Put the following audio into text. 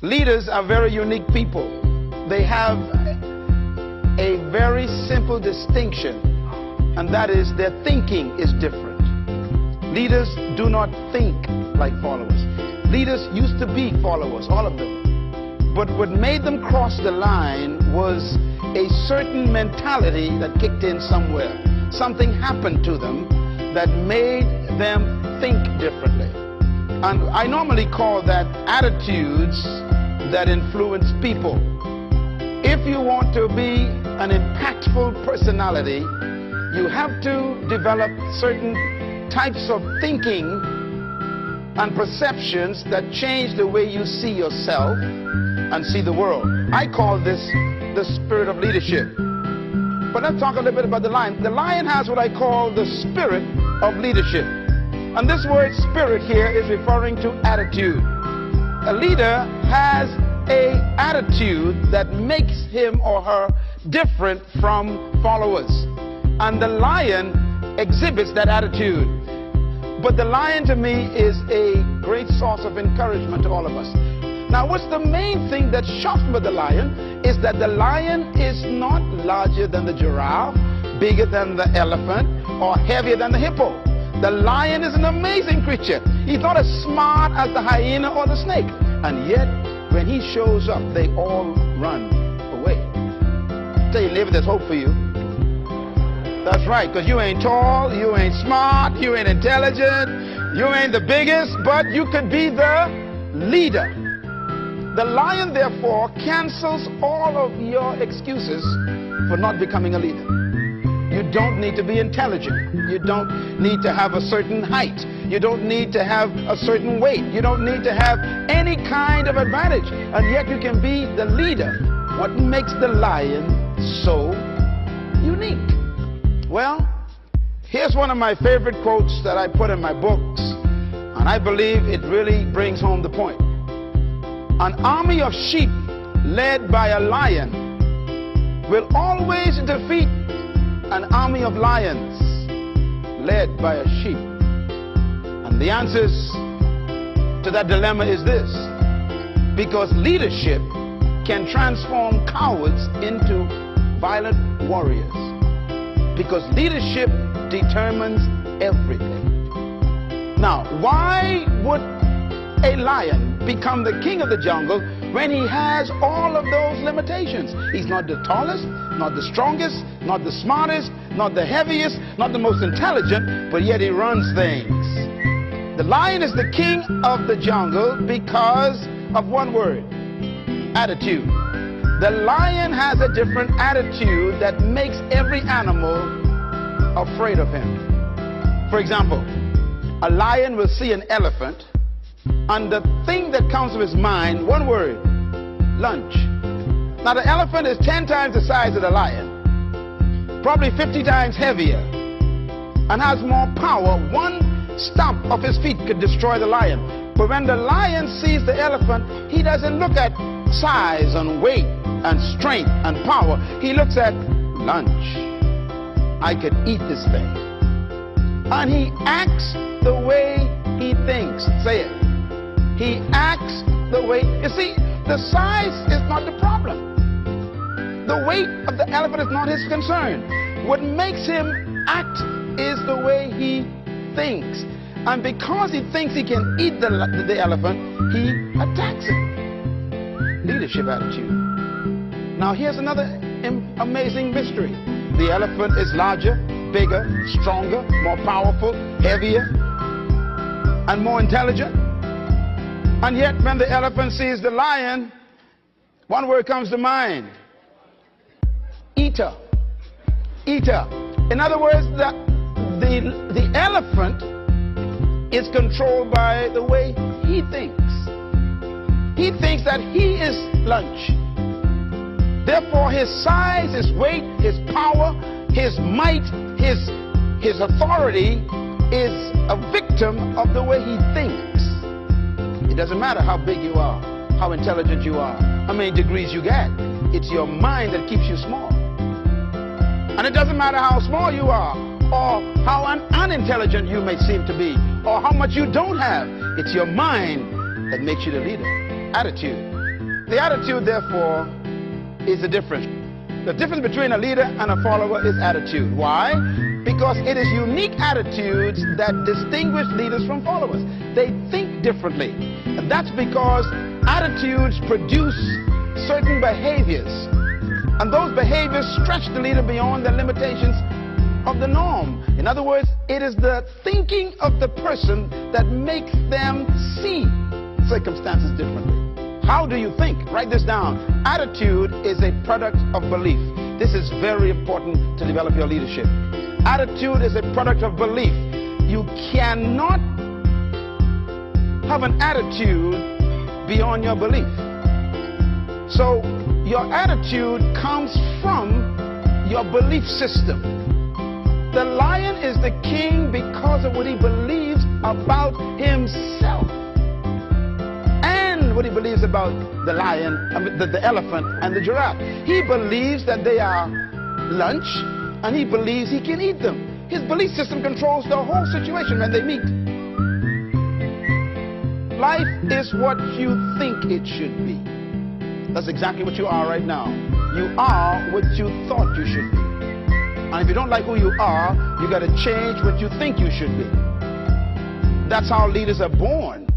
Leaders are very unique people. They have a very simple distinction, and that is their thinking is different. Leaders do not think like followers. Leaders used to be followers, all of them. But what made them cross the line was a certain mentality that kicked in somewhere. Something happened to them that made them think differently. And I normally call that attitudes that influence people. If you want to be an impactful personality, you have to develop certain types of thinking and perceptions that change the way you see yourself and see the world. I call this the spirit of leadership. But let's talk a little bit about the lion. The lion has what I call the spirit of leadership. And this word spirit here is referring to attitude. A leader has an attitude that makes him or her different from followers. And the lion exhibits that attitude. But the lion to me is a great source of encouragement to all of us. Now, what's the main thing that shocks me about the lion is that the lion is not larger than the giraffe, bigger than the elephant, or heavier than the hippo. The lion is an amazing creature. He's not as smart as the hyena or the snake. And yet, when he shows up, they all run away. Tell you, live, there's hope for you. That's right, because you ain't tall, you ain't smart, you ain't intelligent, you ain't the biggest, but you could be the leader. The lion, therefore, cancels all of your excuses for not becoming a leader. You don't need to be intelligent. You don't need to have a certain height. You don't need to have a certain weight. You don't need to have any kind of advantage. And yet you can be the leader. What makes the lion so unique? Well, here's one of my favorite quotes that I put in my books, and I believe it really brings home the point. An army of sheep led by a lion will always defeat an army of lions led by a sheep. And the answers to that dilemma is this: because leadership can transform cowards into violent warriors. Because leadership determines everything. Now, why would a lion become the king of the jungle when he has all of those limitations? He's not the tallest, not the strongest, not the smartest, not the heaviest, not the most intelligent, but yet he runs things. The lion is the king of the jungle because of one word: attitude. The lion has a different attitude that makes every animal afraid of him. For example, a lion will see an elephant, and the thing that comes to his mind, one word: lunch. Now, the elephant is 10 times the size of the lion, probably 50 times heavier, and has more power. One stomp of his feet could destroy the lion. But when the lion sees the elephant, he doesn't look at size and weight and strength and power. He looks at lunch. I could eat this thing. And he acts the way he thinks. Say it. He acts the way. You see, the size is not the problem. The weight of the elephant is not his concern. What makes him act is the way he thinks. And because he thinks he can eat the elephant, he attacks it. Leadership attitude. Now, here's another amazing mystery. The elephant is larger, bigger, stronger, more powerful, heavier, and more intelligent. And yet, when the elephant sees the lion, one word comes to mind: eater. Eater. In other words, the elephant is controlled by the way he thinks. He thinks that he is lunch. Therefore, his size, his weight, his power, his might, his authority is a victim of the way he thinks. It doesn't matter how big you are, how intelligent you are, how many degrees you get. It's your mind that keeps you small. And it doesn't matter how small you are, or how unintelligent you may seem to be, or how much you don't have. It's your mind that makes you the leader. Attitude. The attitude, therefore, is the difference. The difference between a leader and a follower is attitude. Why? Because it is unique attitudes that distinguish leaders from followers. They think differently. And that's because attitudes produce certain behaviors. And those behaviors stretch the leader beyond the limitations of the norm. In other words, it is the thinking of the person that makes them see circumstances differently. How do you think? Write this down. Attitude is a product of belief. This is very important to develop your leadership. Attitude is a product of belief. You cannot have an attitude beyond your belief. So your attitude comes from your belief system. The lion is the king because of what he believes about himself. What he believes about the lion, the elephant, and the giraffe. He believes that they are lunch, and he believes he can eat them. His belief system controls the whole situation when they meet. Life is what you think it should be. That's exactly what you are right now. You are what you thought you should be. And if you don't like who you are, you got to change what you think you should be. That's how leaders are born.